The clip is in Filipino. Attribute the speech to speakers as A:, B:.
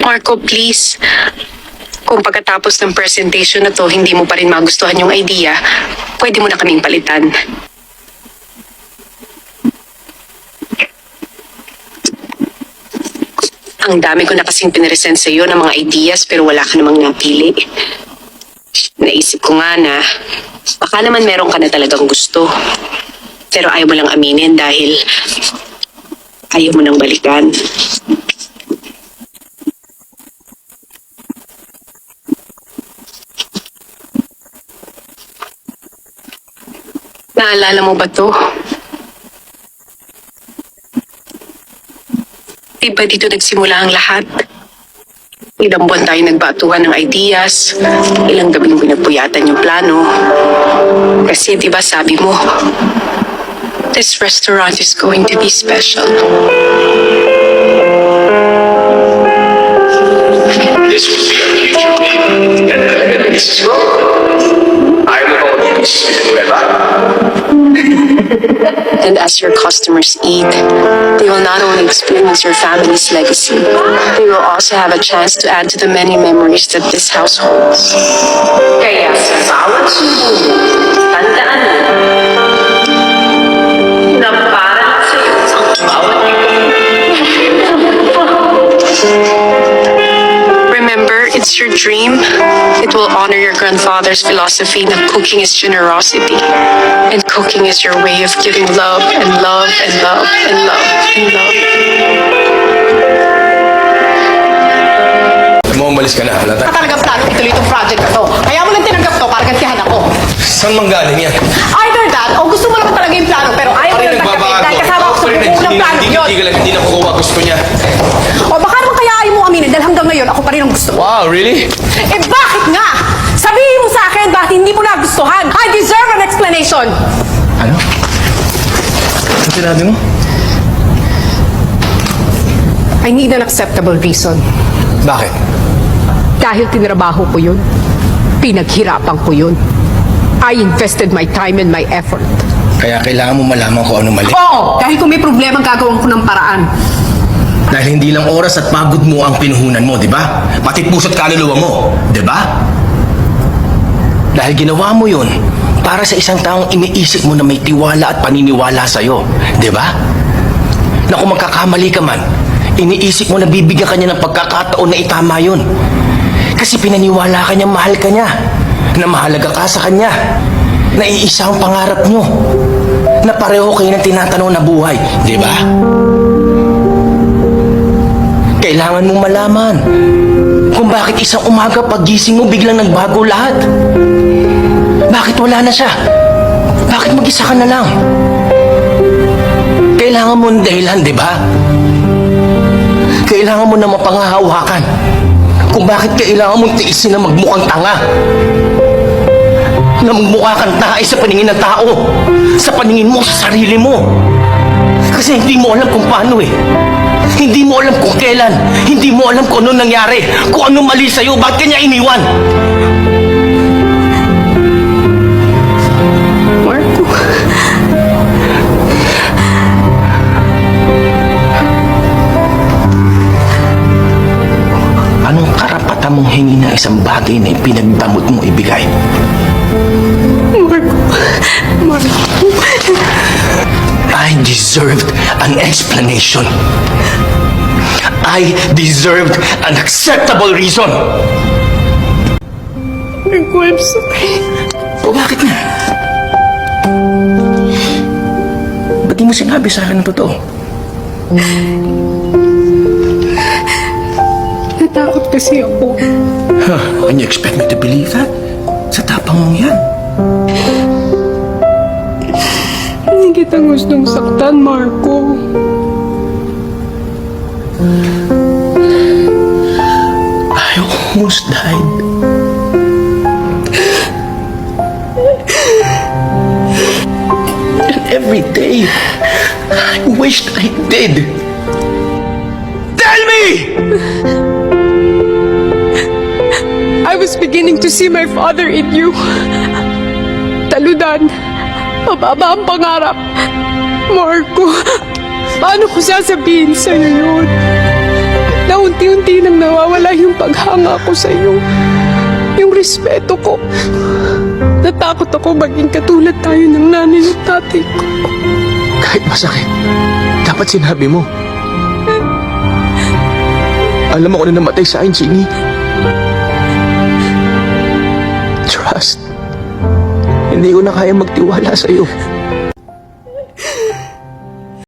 A: Marco, please. Kung pagkatapos ng presentation na to, hindi mo pa rin magustuhan yung idea, pwede mo na kaming palitan. Ang dami ko na kasing piniresent sa'yo ng mga ideas pero wala ka namang napili. Naisip ko nga na baka naman meron ka na talagang gusto. Pero ayaw mo lang aminin dahil ayaw mo nang balikan. Naalala mo ba to? Diba dito nagsimula ang lahat? Ilang buwan tayo nagbatuhan ng ideas, ilang gabing pinagpuyatan yung plano. Kasi diba sabi mo, this restaurant is going to be special.
B: This will be our future baby. And Mrs. Rowe, I will always forever.
A: And as your customers eat, they will not only experience your family's legacy, they will also have a chance to add to the many memories that this house holds. Kaya sa bawat subo, tandaan mo na para sa iyo ang bawat Remember, it's your dream. It will honor your grandfather's philosophy that cooking is generosity. And cooking is your way of giving love and love and love and love and love.
C: Mo, umalis ka na, halata.
D: Talagang plano ituloy itong project na to. Kaya mo lang tinanggap to para gantihan ako.
C: Saan manggaling yan?
D: Either that, o gusto mo naman talaga yung plano, pero ayaw mo lang tanggapin dahil kasama ko sa buong ng plano yun.
C: Hindi na kukuha gusto niya.
D: O baka naman kaya ayaw mo aminin dahil hanggang ngayon ako pa rin ang gusto mo.
C: Wow, really?
D: Eh bakit nga? Sabihin mo sa akin bakit hindi mo nagustuhan. I deserve an explanation.
C: Ano? Ano sinabi mo?
D: I need an acceptable reason.
C: Bakit?
D: Dahil tinrabaho ko yun. Pinaghirapan ko yun. I invested my time and my effort.
C: Kaya kailangan mo malaman kung ano mali.
D: Oo! Dahil kung may problema, gagawin ko ng paraan.
C: Dahil hindi lang oras at pagod mo ang pinuhunan mo, di ba? Pati puso't kaluluwa mo, di ba? Dahil ginawa mo yun para sa isang taong iniisip mo na may tiwala at paniniwala sa'yo, di ba? Na kung magkakamali ka man, iniisip mo na bibigyan ka niya ng pagkakataon na itama yun. Kasi pinaniwala ka niya, mahal ka niya, na mahalaga ka sa kanya, na iisa ang pangarap niyo, na pareho kayo ng tinatanong na buhay, di ba? Kailangan mong malaman kung bakit isang umaga paggising mo biglang nagbago lahat. Bakit wala na siya? Bakit mag-isa ka na lang? Kailangan mo ng dahilan, di ba? Kailangan mo na mapangahawakan kung bakit kailangan mong tiisin na magmukhang tanga. Na magmukha kang tae sa paningin ng tao. Sa paningin mo, sa sarili mo. Kasi hindi mo alam kung paano eh. Hindi mo alam kung kailan. Hindi mo alam kung ano nangyari. Kung ano mali sa'yo. Bakit kanya iniwan?
A: Marco.
C: Anong karapatan mong hingi ng isang bagay na ipinagdamot mong ibigay?
A: Marco.
C: I deserved an explanation. I deserved an acceptable reason.
A: Marco, I'm sorry.
C: O bakit nga? Ba't di mo sinabi sa akin ng totoo?
A: Natakot kasi ako.
C: Huh, and you expect me to believe that? Sa tapang mong yan.
A: Hindi kita gustong saktan, Marco.
C: I almost died. And every day, I wished I did. Tell me!
A: I was beginning to see my father in you. Taludan. Mababa ang pangarap. Marco, paano ko sasabihin sa'yo yun?
D: na unti-unti nang nawawala yung paghanga ko sa iyo. Yung respeto ko. Natakot ako maging katulad tayo ng nanay at tatay ko.
C: Kahit masakit, dapat sinabi mo. Alam mo kung na namatay sa akin, Jeannie. Trust. Hindi ko na kaya magtiwala sa'yo.